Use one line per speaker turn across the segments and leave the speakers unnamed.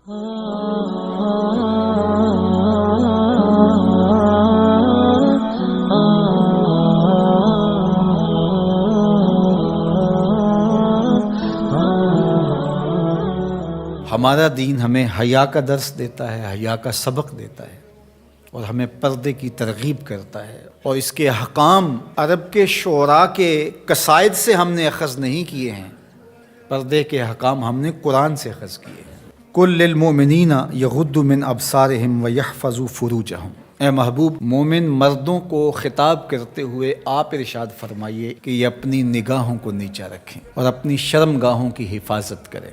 ہمارا دین ہمیں حیا کا درس دیتا ہے، حیا کا سبق دیتا ہے، اور ہمیں پردے کی ترغیب کرتا ہے، اور اس کے احکام عرب کے شعراء کے قصائد سے ہم نے اخذ نہیں کیے ہیں، پردے کے احکام ہم نے قرآن سے اخذ کیے ہیں۔ قل للمؤمنین یغضوا من ابصارہم ویحفظوا فروجہم، اے محبوب مومن مردوں کو خطاب کرتے ہوئے آپ ارشاد فرمائیے کہ یہ اپنی نگاہوں کو نیچا رکھیں اور اپنی شرمگاہوں کی حفاظت کریں۔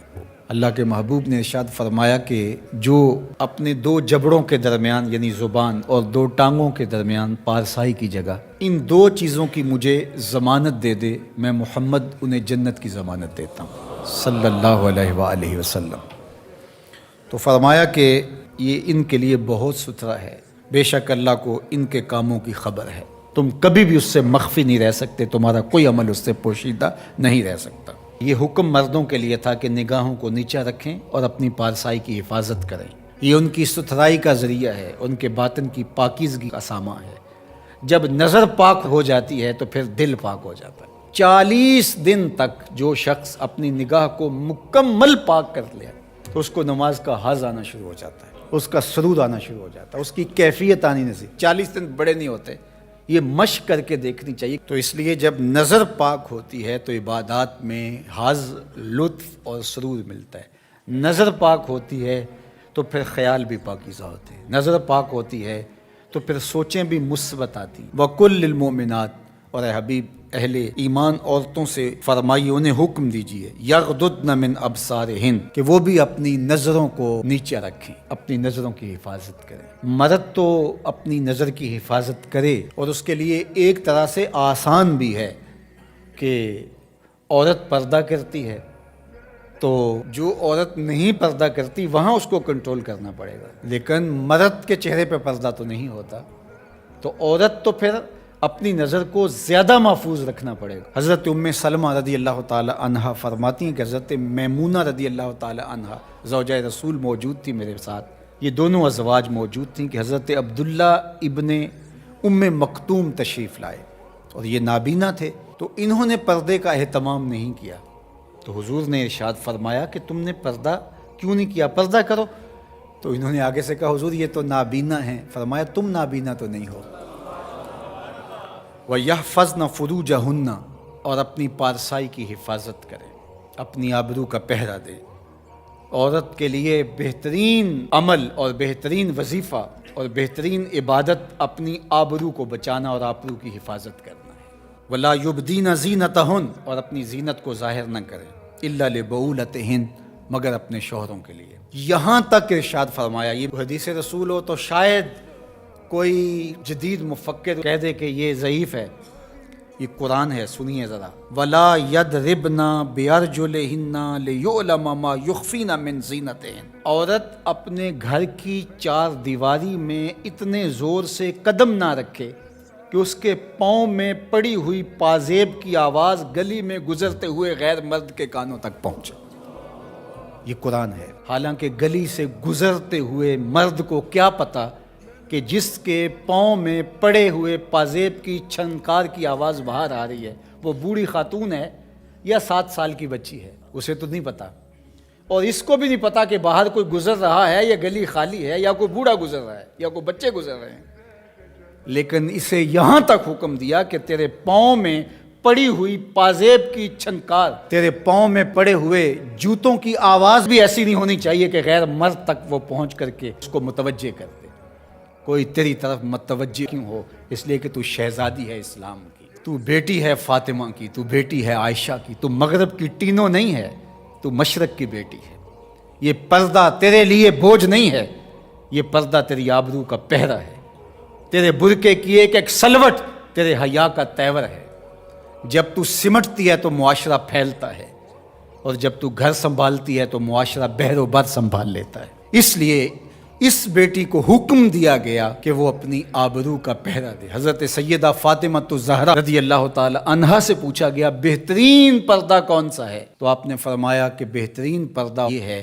اللہ کے محبوب نے ارشاد فرمایا کہ جو اپنے دو جبڑوں کے درمیان یعنی زبان اور دو ٹانگوں کے درمیان پارسائی کی جگہ ان دو چیزوں کی مجھے ضمانت دے دے، میں محمد انہیں جنت کی ضمانت دیتا ہوں صلی اللہ علیہ وآلہ وسلم۔ تو فرمایا کہ یہ ان کے لیے بہت ستھرا ہے، بے شک اللہ کو ان کے کاموں کی خبر ہے، تم کبھی بھی اس سے مخفی نہیں رہ سکتے، تمہارا کوئی عمل اس سے پوشیدہ نہیں رہ سکتا۔ یہ حکم مردوں کے لیے تھا کہ نگاہوں کو نیچا رکھیں اور اپنی پارسائی کی حفاظت کریں، یہ ان کی ستھرائی کا ذریعہ ہے، ان کے باطن کی پاکیزگی کا سامان ہے۔ جب نظر پاک ہو جاتی ہے تو پھر دل پاک ہو جاتا ہے۔ 40 دن تک جو شخص اپنی نگاہ کو مکمل پاک کر لے تو اس کو نماز کا حظ آنا شروع ہو جاتا ہے، اس کا سرور آنا شروع ہو جاتا ہے، اس کی کیفیت آنی نصیب۔ 40 دن بڑے نہیں ہوتے، یہ مشق کر کے دیکھنی چاہیے۔ تو اس لیے جب نظر پاک ہوتی ہے تو عبادات میں حظ، لطف اور سرور ملتا ہے۔ نظر پاک ہوتی ہے تو پھر خیال بھی پاکیزہ ہوتے ہیں، نظر پاک ہوتی ہے تو پھر سوچیں بھی مثبت آتی۔ وَقُلْ لِلْمُؤْمِنَاتِ، اور اے حبیب اہل ایمان عورتوں سے فرمائیے، انہیں حکم دیجیے، یغضضن من ابصارہن، کہ وہ بھی اپنی نظروں کو نیچے رکھیں، اپنی نظروں کی حفاظت کریں۔ مرد تو اپنی نظر کی حفاظت کرے، اور اس کے لیے ایک طرح سے آسان بھی ہے کہ عورت پردہ کرتی ہے تو جو عورت نہیں پردہ کرتی وہاں اس کو کنٹرول کرنا پڑے گا، لیکن مرد کے چہرے پہ پردہ تو نہیں ہوتا، تو عورت تو پھر اپنی نظر کو زیادہ محفوظ رکھنا پڑے گا۔ حضرت ام سلمہ رضی اللہ تعالی عنہا فرماتی ہیں کہ حضرت میمونہ رضی اللہ تعالی عنہا زوجہ رسول موجود تھی میرے ساتھ، یہ دونوں ازواج موجود تھیں کہ حضرت عبداللہ ابن ام مکتوم تشریف لائے، اور یہ نابینا تھے، تو انہوں نے پردے کا اہتمام نہیں کیا، تو حضور نے ارشاد فرمایا کہ تم نے پردہ کیوں نہیں کیا، پردہ کرو۔ تو انہوں نے آگے سے کہا حضور یہ تو نابینا ہیں، فرمایا تم نابینا تو نہیں ہو۔ وَيَحْفَظْنَ فُرُوجَهُنَّ، اور اپنی پارسائی کی حفاظت کریں، اپنی آبرو کا پہرا دیں۔ عورت کے لیے بہترین عمل اور بہترین وظیفہ اور بہترین عبادت اپنی آبرو کو بچانا اور آبرو کی حفاظت کرنا ہے۔ وَلَا يُبْدِينَ زِينَتَهُنَّ، اور اپنی زینت کو ظاہر نہ کریں، إِلَّا لِبُعُولَتِهِنَّ، مگر اپنے شوہروں کے لیے۔ یہاں تک ارشاد فرمایا، یہ حدیث رسول ہو تو شاید کوئی جدید مفکر کہہ دے کہ یہ ضعیف ہے، یہ قرآن ہے، سنیے ذرا۔ وَلَا يَضْرِبْنَ بِأَرْجُلِهِنَّ لِيُعْلَمَ مَا يُخْفِينَ مِنْ زِينَتِهِنَّ، عورت اپنے گھر کی چار دیواری میں اتنے زور سے قدم نہ رکھے کہ اس کے پاؤں میں پڑی ہوئی پازیب کی آواز گلی میں گزرتے ہوئے غیر مرد کے کانوں تک پہنچے۔ یہ قرآن ہے، حالانکہ گلی سے گزرتے ہوئے مرد کو کیا پتہ کہ جس کے پاؤں میں پڑے ہوئے پازیب کی چھنکار کی آواز باہر آ رہی ہے وہ بوڑھی خاتون ہے یا 7 سال کی بچی ہے، اسے تو نہیں پتا، اور اس کو بھی نہیں پتا کہ باہر کوئی گزر رہا ہے یا گلی خالی ہے یا کوئی بوڑھا گزر رہا ہے یا کوئی بچے گزر رہے ہیں، لیکن اسے یہاں تک حکم دیا کہ تیرے پاؤں میں پڑی ہوئی پازیب کی چھنکار، تیرے پاؤں میں پڑے ہوئے جوتوں کی آواز بھی ایسی نہیں ہونی چاہیے کہ غیر مرد تک وہ پہنچ کر کے اس کو متوجہ کر دے۔ کوئی تیری طرف متوجہ کیوں ہو؟ اس لیے کہ تو شہزادی ہے اسلام کی، تو بیٹی ہے فاطمہ کی، تو بیٹی ہے عائشہ کی، تو مغرب کی ٹینو نہیں ہے، تو مشرق کی بیٹی ہے۔ یہ پردہ تیرے لیے بوجھ نہیں ہے، یہ پردہ تیری آبرو کا پہرا ہے، تیرے برقعے کی ایک ایک سلوٹ تیرے حیا کا تیور ہے۔ جب تو سمٹتی ہے تو معاشرہ پھیلتا ہے، اور جب تو گھر سنبھالتی ہے تو معاشرہ بحر و بر سنبھال لیتا ہے۔ اس لیے اس بیٹی کو حکم دیا گیا کہ وہ اپنی آبرو کا پہرا دے۔ حضرت سیدہ فاطمہ الزہرا رضی اللہ تعالی عنہا سے پوچھا گیا بہترین پردہ کون سا ہے، تو آپ نے فرمایا کہ بہترین پردہ یہ ہے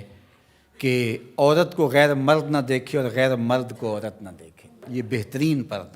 کہ عورت کو غیر مرد نہ دیکھے اور غیر مرد کو عورت نہ دیکھے. یہ بہترین پردہ.